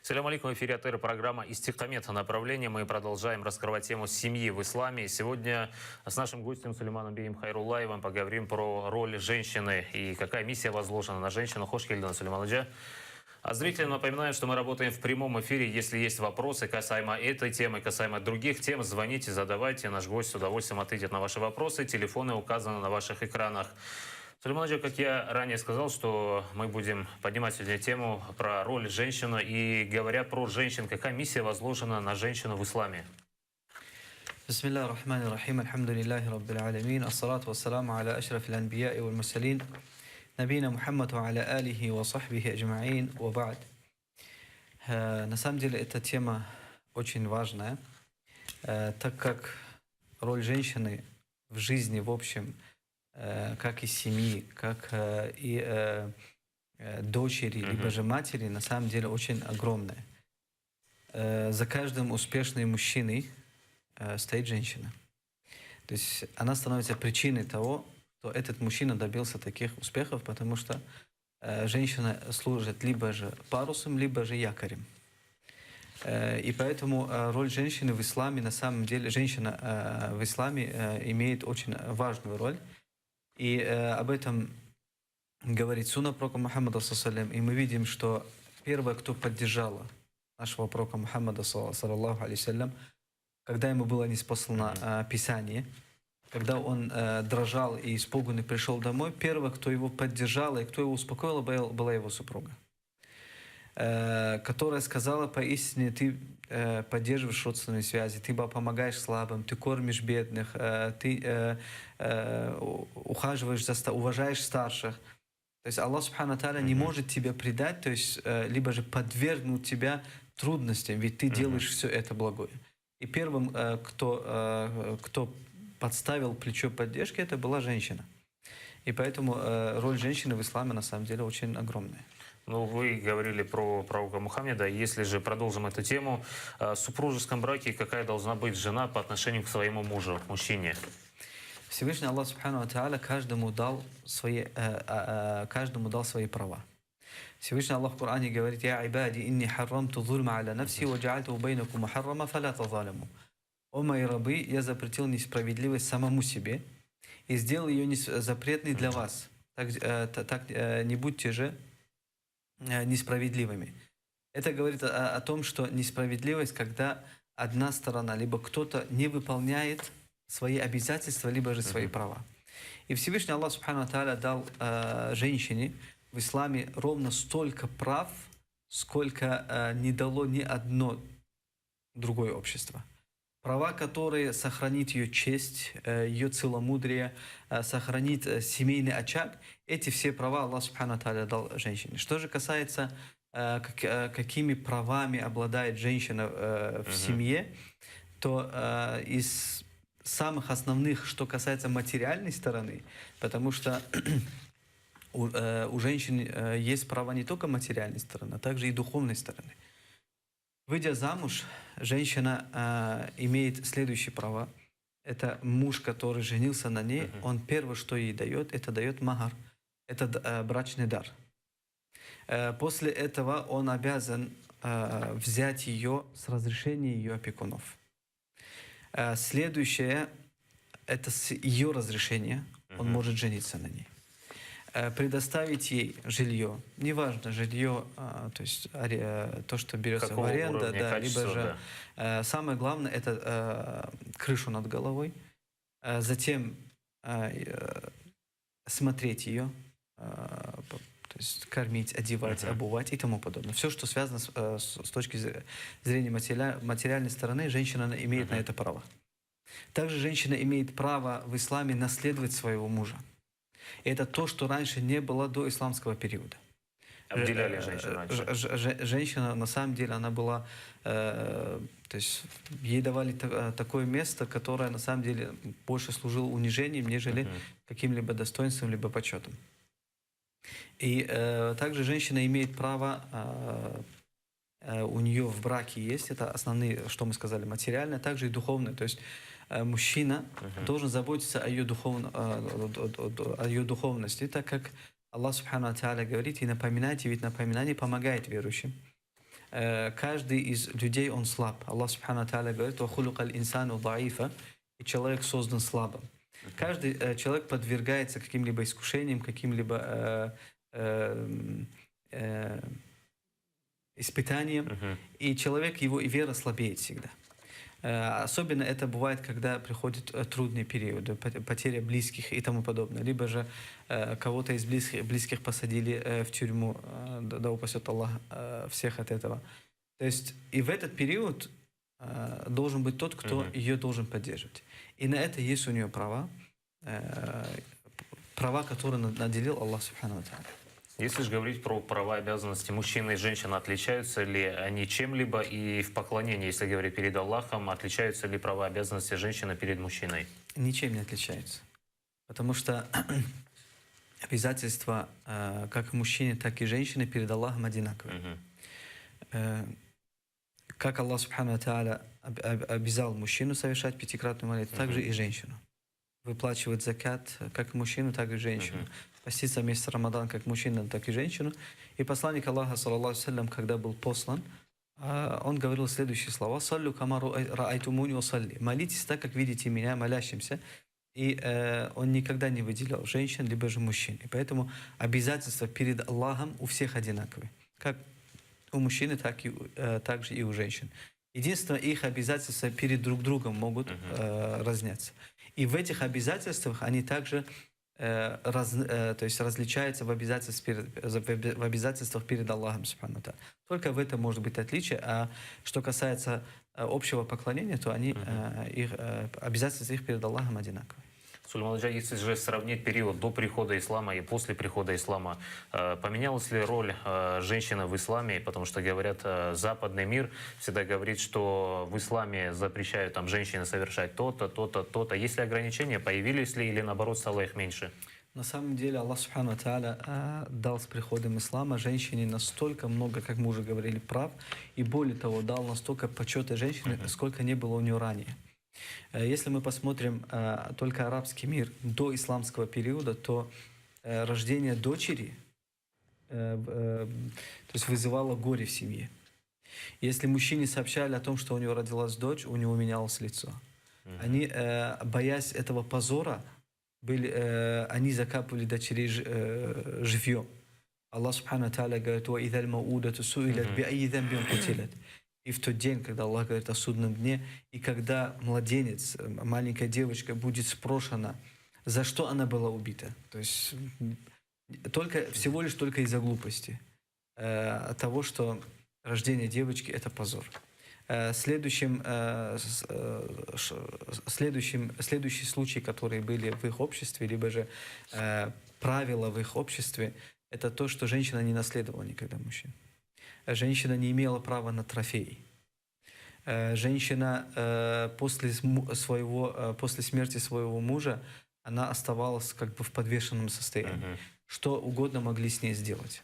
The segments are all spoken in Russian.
Салям алейкум, в эфире Атыра, программа «Истикамет». Направление мы продолжаем раскрывать тему семьи в исламе. Сегодня с нашим гостем Сулейманом Беем Хайруллаевым поговорим про роль женщины и какая миссия возложена на женщину. Хош келден, Сулейман. А зрителям напоминаю, что мы работаем в прямом эфире. Если есть вопросы касаемо этой темы, касаемо других тем, звоните, задавайте. Наш гость с удовольствием ответит на ваши вопросы. Телефоны указаны на ваших экранах. Сулейман, как я ранее сказал, что мы будем поднимать сегодня тему про роль женщины. И говоря про женщин, какая миссия возложена на женщину в исламе? Бисмиллахи рахмани рахим, альхамдулиллахи раббил алямин, ассалату вассаламу аля ашрафил анбияи валь мурсалин, набийна Мухаммаду аля алихи ва сахбихи аджмаин ва ба'д. На самом деле эта тема очень важная, так как роль женщины в жизни в общем, как и семьи, как и дочери, либо же матери, на самом деле очень огромная. За каждым успешным мужчиной стоит женщина. То есть она становится причиной того, что этот мужчина добился таких успехов, потому что женщина служит либо же парусом, либо же якорем. И поэтому роль женщины в исламе, на самом деле, женщина в исламе имеет очень важную роль. И об этом говорит сунна пророка Мухаммада, и мы видим, что первая, кто поддержала нашего пророка Мухаммада, саллаллаху алейхи, когда ему было ниспослано Писание, когда он дрожал и испуганный пришел домой, первая, кто его поддержала и кто его успокоила, была его супруга, которая сказала: поистине ты поддерживаешь родственные связи, ты помогаешь слабым, ты кормишь бедных, ты ухаживаешь уважаешь старших. То есть Аллах Субхану Тааля не может тебя предать, то есть либо же подвергнуть тебя трудностям, ведь ты делаешь все это благое. И первым, кто подставил плечо поддержки, это была женщина. И поэтому роль женщины в исламе на самом деле очень огромная. Ну, вы говорили про пророка Мухаммеда. Если же продолжим эту тему, в супружеском браке какая должна быть жена по отношению к своему мужу, мужчине? Всевышний Аллах Субхану Тааля каждому дал свои права. Всевышний Аллах в Коране говорит: «Я ибади инни харрамту зульма аля нафси ва джа'альту байнакум мухаррама фаля тазалиму». О мои рабы, я запретил несправедливость самому себе и сделал ее запретной для вас. Так не будьте же несправедливыми. Это говорит о том, что несправедливость, когда одна сторона, либо кто-то не выполняет свои обязательства, либо же свои права. И Всевышний Аллах Субхану Тааля дал женщине в исламе ровно столько прав, сколько не дало ни одно другое общество. Права, которые сохранит ее честь, ее целомудрие, сохранит семейный очаг, эти все права Аллах Субхану Тааля дал женщине. Что же касается, какими правами обладает женщина в семье, то из самых основных, что касается материальной стороны, потому что у женщин есть права не только материальной стороны, а также и духовной стороны. Выйдя замуж, женщина имеет следующие права. Это муж, который женился на ней, он первое, что ей дает, это дает магар, это брачный дар. После этого он обязан взять ее с разрешения ее опекунов. Следующее, это с ее разрешения он может жениться на ней. Предоставить ей жилье, неважно жилье, то есть то, что берется какого в аренду, уровня, либо же самое главное это крышу над головой, затем смотреть ее, то есть кормить, одевать, обувать и тому подобное. Все, что связано с точки зрения материальной стороны, женщина имеет на это право. Также женщина имеет право в исламе наследовать своего мужа. И это то, что раньше не было до исламского периода. Обделяли женщину раньше. Женщина, на самом деле, она была... то есть ей давали такое место, которое, на самом деле, больше служило унижением, нежели каким-либо достоинством, либо почетом. И также женщина имеет право... у нее в браке есть, это основные, что мы сказали, материальное, также и духовное. То есть мужчина должен заботиться о ее духовности, так как Аллах Субхану Тааля говорит: и напоминайте, ведь напоминание помогает верующим. каждый из людей, он слаб. Аллах Субхану Тааля говорит: «Вахулукаль инсану даифа», и человек создан слабым. Каждый человек подвергается каким-либо искушениям, каким-либо испытаниям, и человек, его и вера слабеет всегда. Особенно это бывает, когда приходят трудные периоды, потеря близких и тому подобное. Либо же кого-то из близких посадили в тюрьму, да упасет Аллах всех от этого. То есть и в этот период должен быть тот, кто ее должен поддерживать. И на это есть у нее права, которые наделил Аллах Субхану ва Тааля. Если же говорить про права и обязанности мужчины и женщины, отличаются ли они чем-либо? И в поклонении, если говорить перед Аллахом, отличаются ли права и обязанности женщины перед мужчиной? Ничем не отличаются. Потому что обязательства как мужчины, так и женщины перед Аллахом одинаковые. Как Аллах Субхану ва Тааля обязал мужчину совершать пятикратную молитву, так же и женщину. Выплачивать закат как мужчину, так и женщину. Поститься месяц Рамадан как мужчина, так и женщину. И посланник Аллаха, саллаллаху алейхи ва саллям, когда был послан, он говорил следующие слова: «Саллю камару раайтумуни усалли». Молитесь так, как видите меня молящимся. И он никогда не выделял женщин, либо же мужчин. И поэтому обязательства перед Аллахом у всех одинаковые. Как у мужчины, так же и у женщин. Единственное, их обязательства перед друг другом могут разняться. И в этих обязательствах они также то есть различаются в обязательствах перед Аллахом Субхану ва Тааля. Только в этом может быть отличие. А что касается общего поклонения, то они, обязательства их перед Аллахом одинаковые. Сулейман Хаджи, если же сравнить период до прихода ислама и после прихода ислама, поменялась ли роль женщины в исламе? Потому что, говорят, западный мир всегда говорит, что в исламе запрещают женщине совершать то-то, то-то, то-то. Есть ли ограничения, появились ли или наоборот стало их меньше? На самом деле Аллах Субхану ва Тааля дал с приходом ислама женщине настолько много, как мы уже говорили, прав, и более того, дал настолько почета женщине, сколько не было у нее ранее. Если мы посмотрим только арабский мир до исламского периода, то рождение дочери то есть вызывало горе в семье. Если мужчине сообщали о том, что у него родилась дочь, у него менялось лицо. Они, боясь этого позора, они закапывали дочерей живьем. Аллах Субхану ва Тааля говорит: «Ва идаль маудату суилат би айи занбин кутилат». И в тот день, когда Аллах говорит о судном дне, и когда младенец, маленькая девочка, будет спрошена, за что она была убита. То есть всего лишь только из-за глупости. От того, что рождение девочки – это позор. Следующий случай, которые были в их обществе, либо же правила в их обществе, это то, что женщина не наследовала никогда мужчин. Женщина не имела права на трофей. Женщина после смерти своего мужа, она оставалась как бы в подвешенном состоянии. Что угодно могли с ней сделать.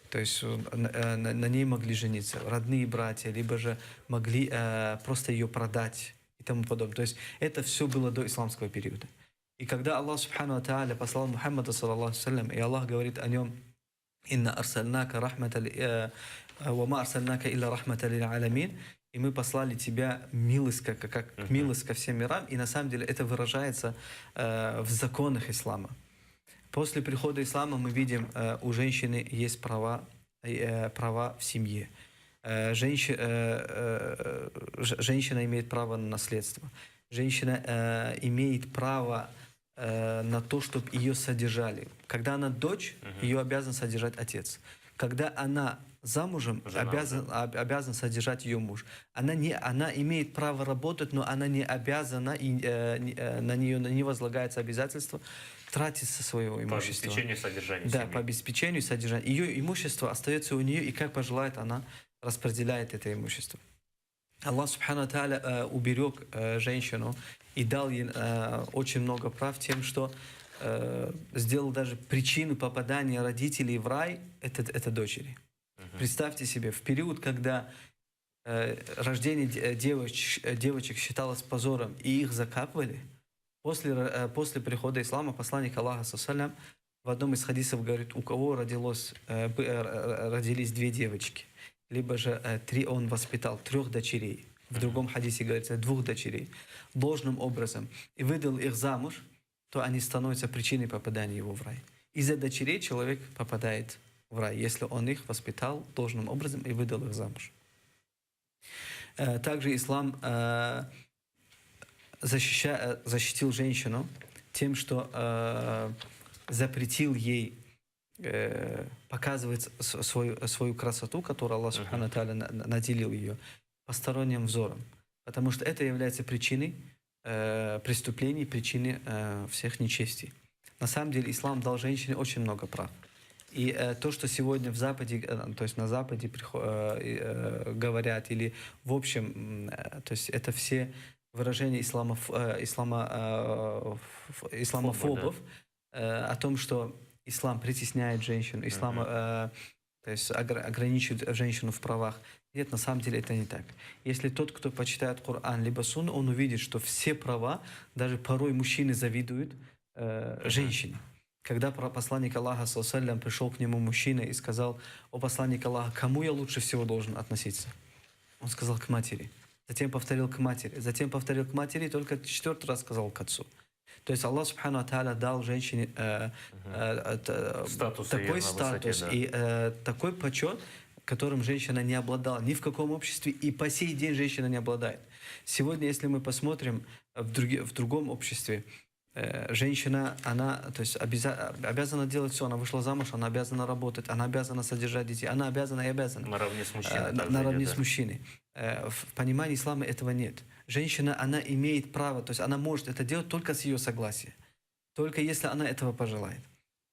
То есть на ней могли жениться родные братья, либо же могли просто ее продать и тому подобное. То есть это все было до исламского периода. И когда Аллах Субхану ва Тааля послал Мухаммада, саллаллаху алейхи ва саллям, и Аллах говорит о нем: «Инна арсальнака рахматан ва ма арсальнака илля рахматан лил аламин». И мы послали тебя милость, как милость ко всем мирам. И на самом деле это выражается в законах ислама. После прихода ислама мы видим, у женщины есть права в семье. Женщина имеет право на наследство. Женщина имеет право на то, чтобы ее содержали. Когда она дочь, ее обязан содержать отец. Когда она замужем, обязан содержать ее муж. Она имеет право работать, но она не обязана, и на нее не возлагается обязательство тратить со своего имущества. По обеспечению содержания Да, семьи. по обеспечению содержания. Ее имущество остается у нее, и как пожелает, она распределяет это имущество. Аллах Субхану ва Тааля уберег женщину и дал ей очень много прав тем, что сделал даже причину попадания родителей в рай – это дочери. Представьте себе, в период, когда рождение девочек считалось позором, и их закапывали, после прихода ислама посланник Аллаха саллаллаху в одном из хадисов говорит: у кого родились две девочки, либо же он воспитал 3 дочерей, в другом хадисе говорится 2 дочерей, должным образом, и выдал их замуж, то они становятся причиной попадания его в рай. Из-за дочерей человек попадает в рай, если он их воспитал должным образом и выдал их замуж. Также ислам защитил женщину тем, что запретил ей показывать свою красоту, которую Аллах Субхану Тааля наделил ее, посторонним взором. Потому что это является причиной преступлений, причиной всех нечестий. На самом деле ислам дал женщине очень много прав. И то, что сегодня в Западе, то есть на Западе говорят, или в общем, то есть это все выражения исламофобов, о том, что ислам притесняет женщину, ислам то есть ограничивает женщину в правах. Нет, на самом деле это не так. Если тот, кто почитает Коран либо Сунну, он увидит, что все права, даже порой мужчины завидуют женщине. Когда посланник Аллаха ﷺ пришел к нему мужчина и сказал: «О посланник Аллаха, кому я лучше всего должен относиться?» Он сказал: «К матери». Затем повторил: «К матери». Затем повторил: «К матери», и только 4-й раз сказал: «К отцу». То есть Аллах Субхану Тааля дал женщине такой статус и такой почет, которым женщина не обладала ни в каком обществе, и по сей день женщина не обладает. Сегодня, если мы посмотрим в другом обществе, женщина, она, то есть обязана делать все. Она вышла замуж, она обязана работать, она обязана содержать детей, она обязана и обязана. Наравне с мужчиной. Наравне с мужчиной. В понимании ислама этого нет. Женщина, она имеет право, то есть она может это делать только с ее согласия. Только если она этого пожелает.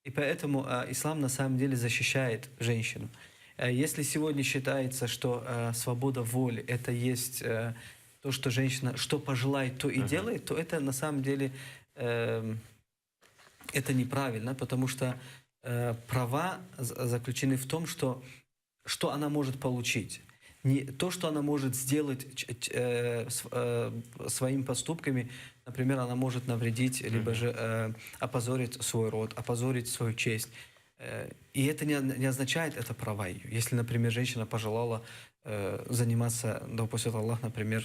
И поэтому ислам на самом деле защищает женщину. Если сегодня считается, что свобода воли — это есть то, что женщина что пожелает, то и делает, то это на самом деле это неправильно, потому что права заключены в том, что она может получить. Не то, что она может сделать своими поступками. Например, она может навредить, либо же опозорить свой род, опозорить свою честь. И это не означает это права ее. Если, например, женщина пожелала заниматься, да упаси Аллах, например,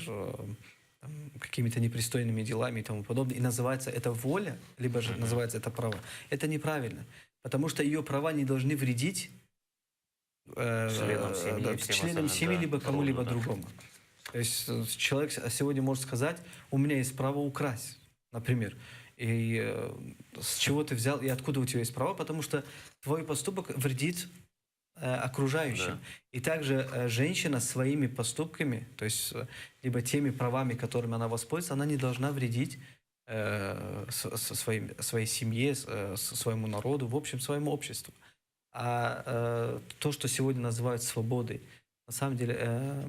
какими-то непристойными делами и тому подобное, и называется это воля, либо же называется это право, это неправильно. Потому что ее права не должны вредить членам семьи, либо кому-либо другому. То есть человек сегодня может сказать: «У меня есть право украсть», например. И с чего ты взял, и откуда у тебя есть право? Потому что твой поступок вредит окружающим. Да. И также женщина своими поступками, то есть либо теми правами, которыми она воспользуется, она не должна вредить своей семье, своему народу, в общем, своему обществу. А то, что сегодня называют свободой, на самом деле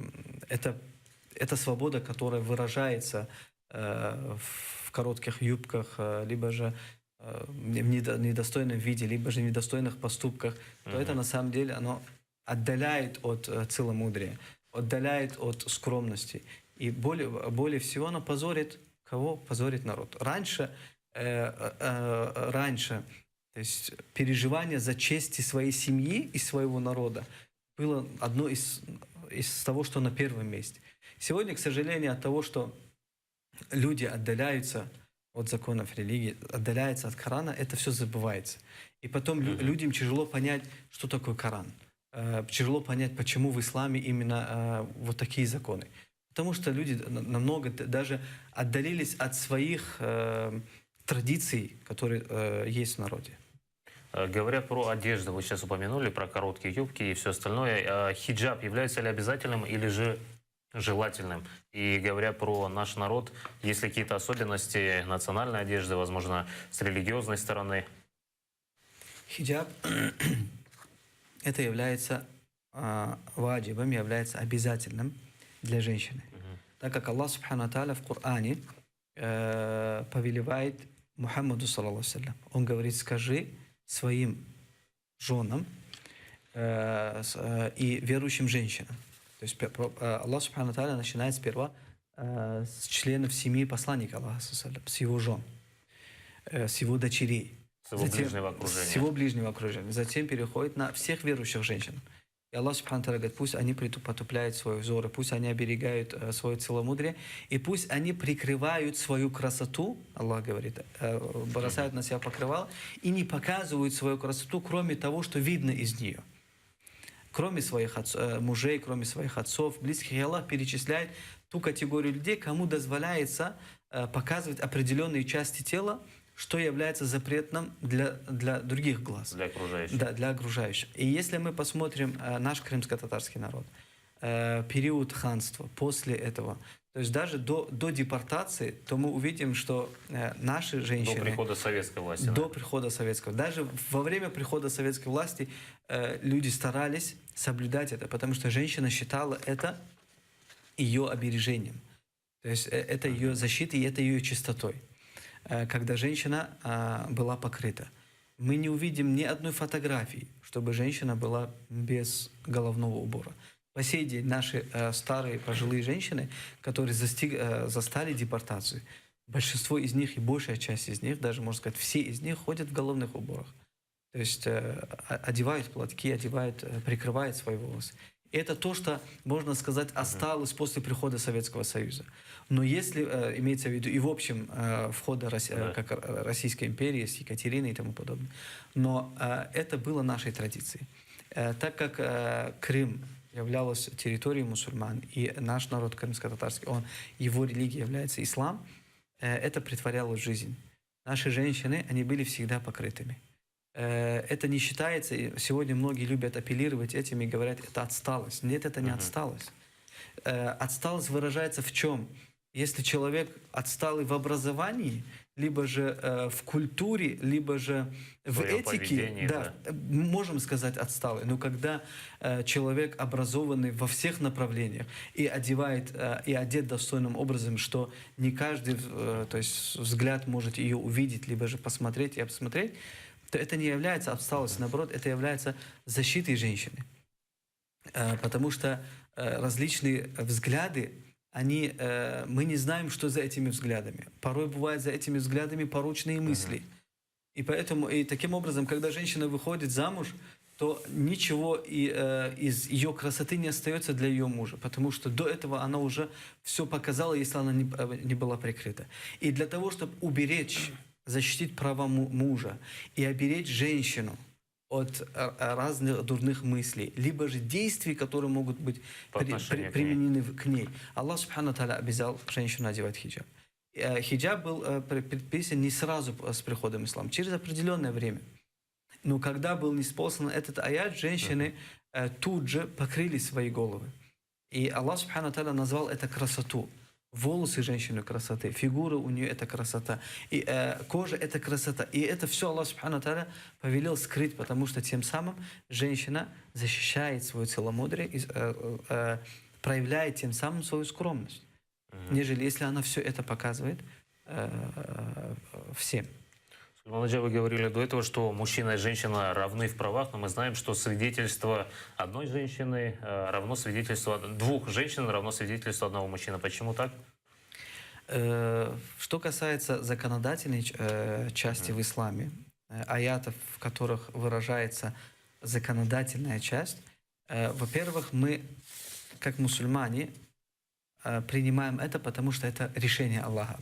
это свобода, которая выражается в коротких юбках, либо же в недостойном виде, либо же в недостойных поступках, то это на самом деле оно отдаляет от целомудрия, отдаляет от скромности. И более всего оно позорит кого? Позорит народ. Раньше, то есть переживание за честь своей семьи и своего народа было одно из того, что на первом месте. Сегодня, к сожалению, от того, что люди отдаляются от законов религии, отдаляются от Корана, это все забывается. И потом людям тяжело понять, что такое Коран. Тяжело понять, почему в исламе именно вот такие законы. Потому что люди намного даже отдалились от своих традиций, которые есть в народе. Говоря про одежду, вы сейчас упомянули про короткие юбки и все остальное. Хиджаб является ли обязательным или же желательным? И говоря про наш народ, есть ли какие-то особенности национальной одежды, возможно, с религиозной стороны? Хиджаб это является ваджибом, является обязательным для женщины. Так как Аллах Субхану Тааля в Коране повелевает Мухаммаду саллаллаху алейхи ва саллям. Он говорит: скажи своим женам и верующим женщинам. То есть Аллах Субхану Тааля начинает сперва с членов семьи посланника Аллаха, с его жен, с его дочерей. С его ближнего окружения. С его ближнего окружения. Затем переходит на всех верующих женщин. И Аллах Субхану Тааля говорит, пусть они потупляют свои взоры, пусть они оберегают свое целомудрие, и пусть они прикрывают свою красоту, Аллах говорит, бросают на себя покрывало, и не показывают свою красоту, кроме того, что видно из нее. Кроме своих мужей, кроме своих отцов, близких. И Аллах перечисляет ту категорию людей, кому дозволяется показывать определенные части тела, что является запретным для других глаз. Для окружающих. Да, для окружающих. И если мы посмотрим наш крымско-татарский народ, период ханства, после этого, то есть даже до депортации, то мы увидим, что наши женщины... До прихода советской власти. До прихода советского. Даже во время прихода советской власти люди старались соблюдать это, потому что женщина считала это ее обережением. То есть это ее защитой и это ее чистотой. Когда женщина была покрыта. Мы не увидим ни одной фотографии, чтобы женщина была без головного убора. По сей день наши старые пожилые женщины, которые застали депортацию, большинство из них и большая часть из них, даже можно сказать все из них, ходят в головных уборах. То есть одевают платки, прикрывают свои волосы. Это то, что, можно сказать, осталось после прихода Советского Союза. Но если, имеется в виду и в общем входа как Российской империи с Екатериной и тому подобное, но это было нашей традицией. Так как Крым являлся территорией мусульман, и наш народ крымско-татарский, его религия является ислам, это претворялось в жизнь. Наши женщины, они были всегда покрытыми. Это не считается, и сегодня многие любят апеллировать этим и говорят, это отсталость. Нет, это не отсталость. Отсталость выражается в чем? Если человек отсталый в образовании, либо же в культуре, либо же в этике, да, можем сказать отсталый. Но когда человек образованный во всех направлениях и одет достойным образом, что не каждый, то есть взгляд может ее увидеть, либо же посмотреть и обсмотреть, то это не является отсталостью, наоборот, это является защитой женщины. Потому что различные взгляды, мы не знаем, что за этими взглядами. Порой бывают за этими взглядами порочные мысли. И поэтому, и таким образом, когда женщина выходит замуж, то ничего из ее красоты не остается для ее мужа, потому что до этого она уже все показала, если она не была прикрыта. И для того, чтобы защитить права мужа и оберечь женщину от разных дурных мыслей, либо же действий, которые могут быть применены к ней. Аллах Субхану Тааля обязал женщину одевать хиджаб. Хиджаб был предписан не сразу с приходом ислама, через определенное время. Но когда был ниспослан этот аят, женщины тут же покрыли свои головы. И Аллах Субхану Тааля назвал это красоту. Волосы женщины красоты, фигура у нее это красота, и кожа это красота. И это все Аллах Субхану Тааля повелел скрыть, потому что тем самым женщина защищает свое целомудрие и проявляет тем самым свою скромность, нежели если она все это показывает всем. Вы говорили до этого, что мужчина и женщина равны в правах, но мы знаем, что свидетельство одной женщины равно свидетельству двух женщин равно свидетельству одного мужчины. Почему так? Что касается законодательной части в исламе, аятов, в которых выражается законодательная часть, во-первых, мы, как мусульмане, принимаем это, потому что это решение Аллаха.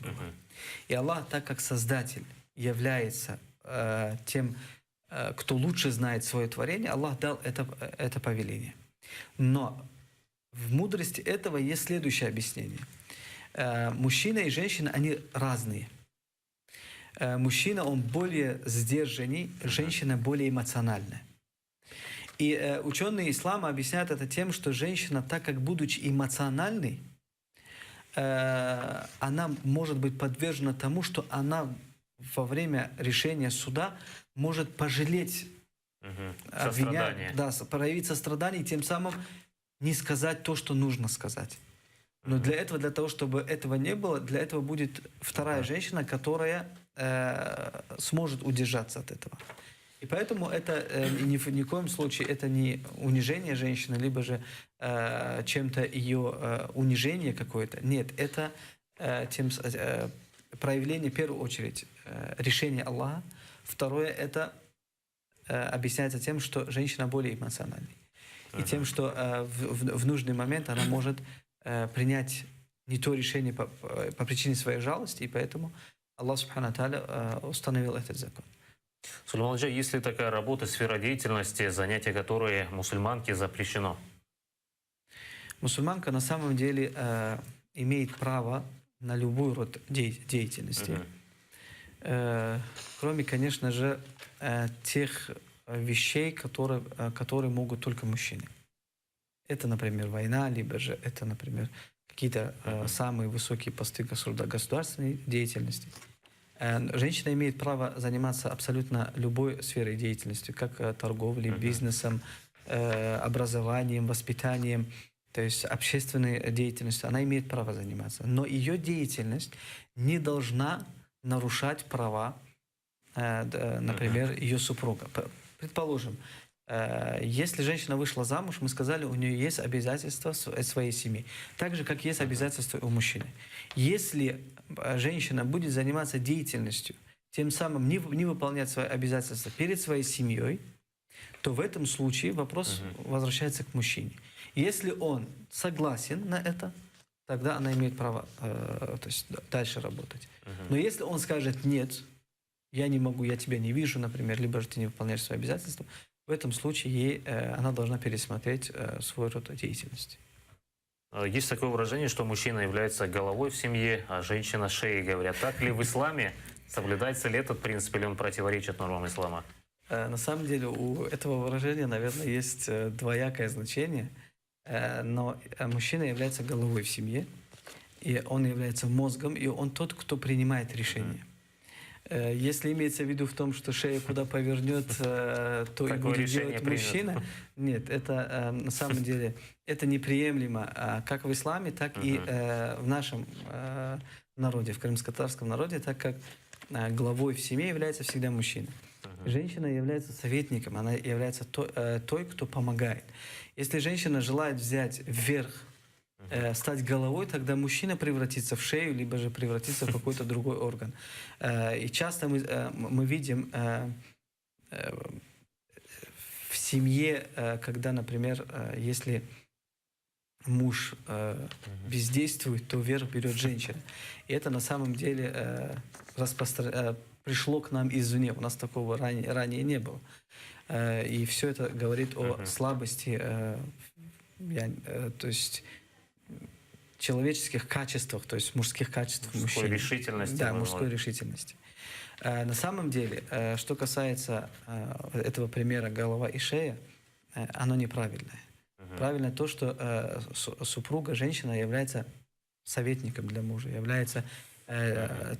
И Аллах, так как Создатель, является тем, кто лучше знает свое творение, Аллах дал это повеление. Но в мудрости этого есть следующее объяснение. Мужчина и женщина, они разные. Мужчина, он более сдержанный, женщина более эмоциональная. И ученые ислама объясняют это тем, что женщина, так как будучи эмоциональной, она может быть подвержена тому, что она во время решения может пожалеть, обвинять, проявить сострадание и тем самым не сказать то, что нужно сказать. Но для того, чтобы этого не было, для этого будет вторая женщина, которая сможет удержаться от этого. И поэтому это ни в коем случае это не унижение женщины, либо же чем-то ее унижение какое-то. Нет, это проявление, в первую очередь, решения Аллаха. Второе, это объясняется тем, что женщина более эмоциональна. и тем, что в нужный момент она может принять не то решение по причине своей жалости, и поэтому Аллах Субхану Тааля установил этот закон. Сулейман Хаджи, есть ли такая работа, сфера деятельности, занятия, которые мусульманке запрещено? Мусульманка на самом деле имеет право на любой род деятельности, кроме, конечно же, тех вещей, которые могут только мужчины. Это, например, война, либо же это, например, какие-то самые высокие посты государственной деятельности. Женщина имеет право заниматься абсолютно любой сферой деятельности, как торговлей, бизнесом, образованием, воспитанием, то есть общественной деятельностью. Она имеет право заниматься. Но ее деятельность не должна нарушать права, например, ее супруга. Предположим, если женщина вышла замуж, мы сказали, у нее есть обязательства своей семьи, так же, как есть обязательства у мужчины. Если женщина будет заниматься деятельностью, тем самым не выполнять свои обязательства перед своей семьей, то в этом случае вопрос возвращается к мужчине. Если он согласен на это, тогда она имеет право то есть, дальше работать. Но если он скажет «нет», я не могу, я тебя не вижу, например, либо же ты не выполняешь свои обязательства, в этом случае она должна пересмотреть свой род деятельности. Есть такое выражение, что мужчина является головой в семье, а женщина шеей, говорят. Так ли в исламе? Соблюдается ли этот принцип, или он противоречит нормам ислама? На самом деле у этого выражения, наверное, есть двоякое значение. Но мужчина является головой в семье, и он является мозгом, и он тот, кто принимает решения. Если имеется в виду в том, что шея куда повернет, то и будет делать мужчина, нет, это на самом деле это неприемлемо как в исламе, так и в нашем народе, в крымско-татарском народе, так как главой в семье является всегда мужчина. Женщина является советником, она является той, кто помогает. Если женщина желает взять вверх, стать головой, тогда мужчина превратится в шею, либо же превратится в какой-то другой орган. И часто мы видим в семье, когда, например, если муж бездействует, то вверх берет женщина. И это на самом деле пришло к нам извне. У нас такого ранее не было. И все это говорит о слабости, то есть человеческих качествах, то есть мужских качествах мужчин. Мужской решительности. Да, мужской решительности. На самом деле, что касается этого примера голова и шея, оно неправильное. Правильно то, что супруга, женщина, является советником для мужа, является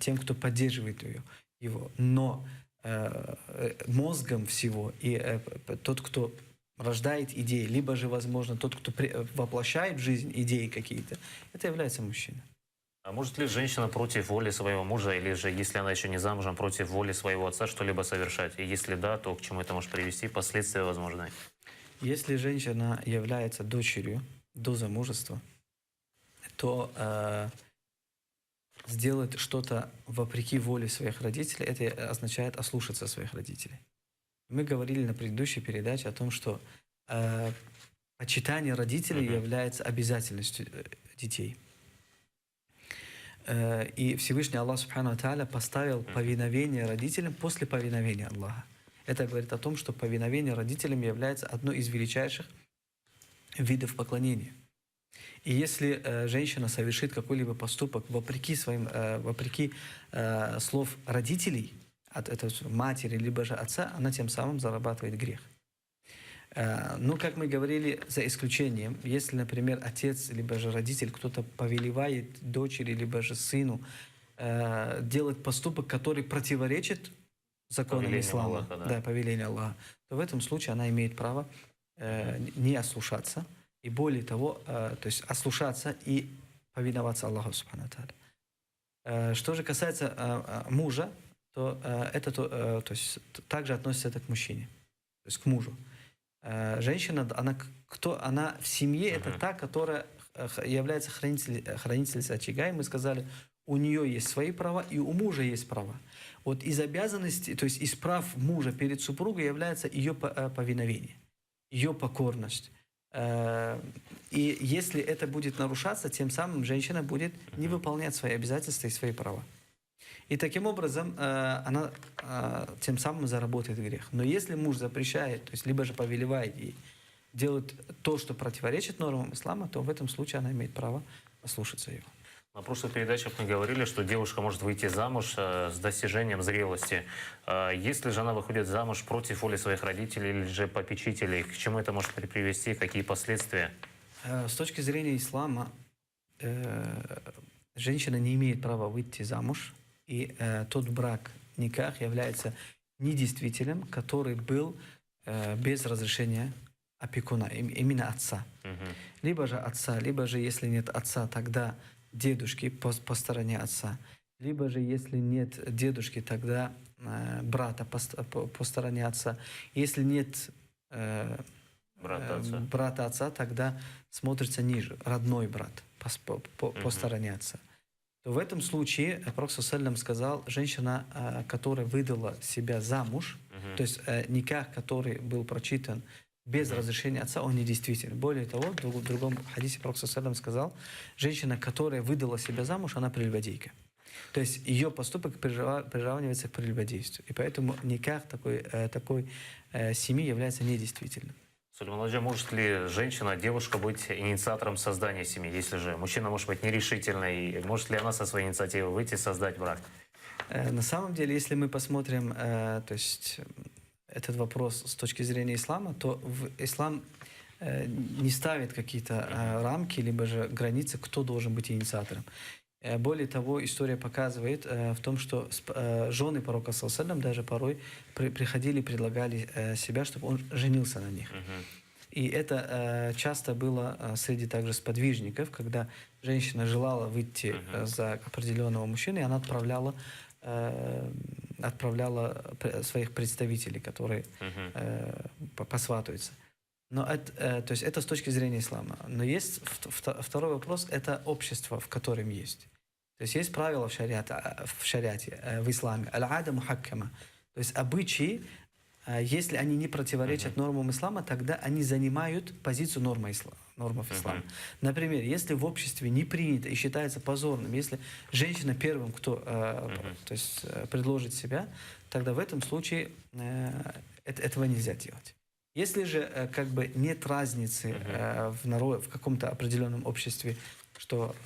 тем, кто поддерживает его. Но мозгом всего и тот, кто рождает идеи, либо же, возможно, тот, кто воплощает в жизнь идеи какие-то, это является мужчина. А может ли женщина против воли своего мужа, или же, если она еще не замужем, против воли своего отца что-либо совершать? И если да, то к чему это может привести, последствия возможны? Если женщина является дочерью до замужества, то сделать что-то вопреки воле своих родителей, это означает ослушаться своих родителей. Мы говорили на предыдущей передаче о том, что почитание родителей является обязательностью детей. И Всевышний Аллах Субхану Тааля поставил повиновение родителям после повиновения Аллаха. Это говорит о том, что повиновение родителям является одной из величайших видов поклонения. И если женщина совершит какой-либо поступок вопреки слов родителей, это матери, либо же отца, она тем самым зарабатывает грех. Но, как мы говорили, за исключением, если, например, отец, либо же родитель, кто-то повелевает дочери, либо же сыну делать поступок, который противоречит законам ислама, повелению Аллаха, то в этом случае она имеет право не ослушаться, и более того, то есть ослушаться и повиноваться Аллаху Субхану Тааля. Что же касается мужа, то это то есть, также относится это к мужчине, то есть к мужу. Женщина, она в семье, это та, которая является хранительницей очага, и мы сказали, у нее есть свои права, и у мужа есть права. Вот из обязанностей, то есть из прав мужа перед супругой является ее повиновение, ее покорность, И если это будет нарушаться, тем самым женщина будет не выполнять свои обязательства и свои права. И таким образом она тем самым заработает грех. Но если муж запрещает, то есть либо же повелевает ей делать то, что противоречит нормам ислама, то в этом случае она имеет право послушаться его. На прошлых передачах мы говорили, что девушка может выйти замуж с достижением зрелости. Если же она выходит замуж против воли своих родителей или же попечителей, к чему это может привести, какие последствия? С точки зрения ислама, женщина не имеет права выйти замуж, и тот брак, никах, является недействителем, который был без разрешения опекуна, именно отца. Либо же отца, либо же, если нет отца, тогда дедушки по стороне отца. Либо же, если нет дедушки, тогда брата по стороне отца. Если нет брата отца, тогда смотрится ниже, родной брат по стороне отца. То в этом случае Пророк ﷺ сказал, женщина, которая выдала себя замуж, то есть никах, который был прочитан без разрешения отца, он недействителен. Более того, в другом хадисе Пророк ﷺ сказал, женщина, которая выдала себя замуж, она прелюбодейка. То есть ее поступок приравнивается к прелюбодейству. И поэтому никах такой семьи является недействительным. Сулейман, может ли женщина, девушка быть инициатором создания семьи? Если же мужчина может быть нерешительной, может ли она со своей инициативой выйти и создать брак? На самом деле, если мы посмотрим, то есть этот вопрос с точки зрения ислама, то ислам не ставит какие-то рамки, либо же границы, кто должен быть инициатором. Более того, история показывает в том, что жены пророка ﷺ даже порой приходили и предлагали себя, чтобы он женился на них. И это часто было среди также сподвижников, когда женщина желала выйти за определенного мужчину, и она отправляла своих представителей, которые посватаются. Но то есть это с точки зрения ислама. Но есть второй вопрос, это общество, в котором есть. То есть есть правила в шариате, в исламе. Аль-ада мухаккама. То есть обычаи, если они не противоречат нормам ислама, тогда они занимают позицию нормов ислама. Например, если в обществе не принято и считается позорным, если женщина первым, кто то есть, предложит себя, тогда в этом случае этого нельзя делать. Если же как бы нет разницы в каком-то определенном обществе, что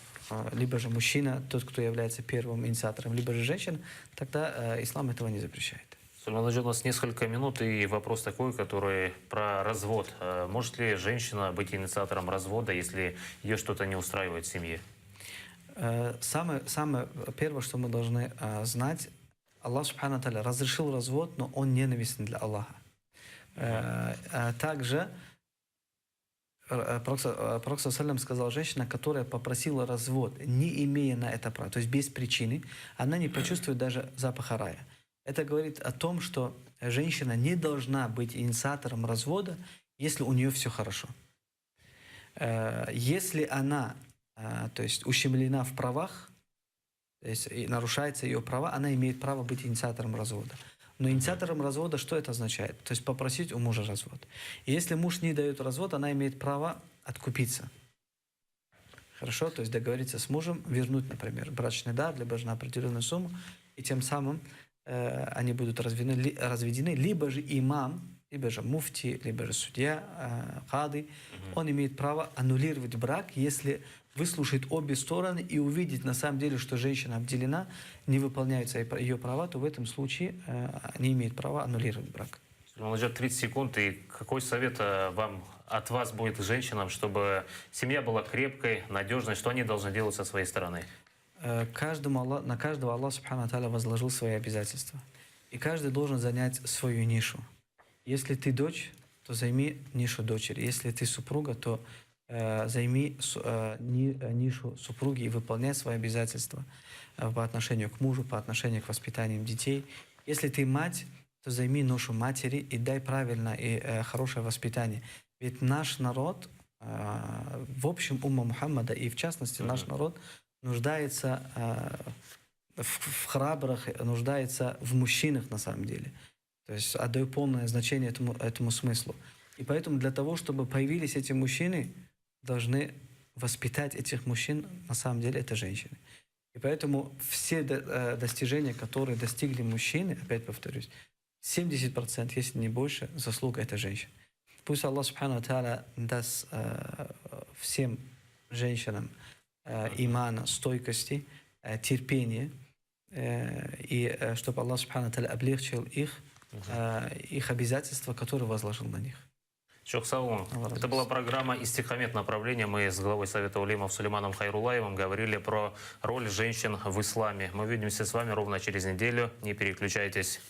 либо же мужчина, тот, кто является первым инициатором, либо же женщина, тогда ислам этого не запрещает. Сулейман, у нас несколько минут, и вопрос такой, который про развод. Может ли женщина быть инициатором развода, если ее что-то не устраивает в семье? Самое первое, что мы должны знать, Аллах Субхану Тааля разрешил развод, но он ненавистен для Аллаха. Также Пророк ﷺ сказал, женщина, которая попросила развод, не имея на это права, то есть без причины, она не почувствует даже запаха рая. Это говорит о том, что женщина не должна быть инициатором развода, если у нее все хорошо. Если она, то есть ущемлена в правах, то есть нарушаются ее права, она имеет право быть инициатором развода. Но инициатором развода что это означает? То есть попросить у мужа развод. И если муж не дает развод, она имеет право откупиться. Хорошо? То есть договориться с мужем, вернуть, например, брачный дар, либо же на определенную сумму, и тем самым они будут разведены. Либо же имам, либо же муфти, либо же судья, кады, он имеет право аннулировать брак, если выслушает обе стороны и увидит на самом деле, что женщина обделена, не выполняются ее права, то в этом случае они имеют право аннулировать брак. Он идет 30 секунд, и какой совет от вас будет женщинам, чтобы семья была крепкой, надежной, что они должны делать со своей стороны? На каждого Аллах Субхану Тааля возложил свои обязательства. И каждый должен занять свою нишу. Если ты дочь, то займи нишу дочери. Если ты супруга, то займи нишу супруги и выполняй свои обязательства по отношению к мужу, по отношению к воспитанию детей. Если ты мать, то займи ношу матери и дай правильное и хорошее воспитание. Ведь наш народ, в общем, умма Мухаммада, и в частности наш народ, нуждается в храбрых, нуждается в мужчинах на самом деле. То есть отдаю полное значение этому смыслу. И поэтому для того, чтобы появились эти мужчины, должны воспитать этих мужчин, на самом деле, это женщины. И поэтому все достижения, которые достигли мужчины, опять повторюсь, 70%, если не больше, заслуга это женщин. Пусть Аллах Субхану Тааля даст всем женщинам имана, стойкости, терпения, и чтобы Аллах Субхану Тааля облегчил их обязательства, которые возложил на них. Чоксаун. Это была программа «Истихамет направления». Мы с главой Совета улемов Сулейманом Хайруллаевым говорили про роль женщин в исламе. Мы увидимся с вами ровно через неделю. Не переключайтесь.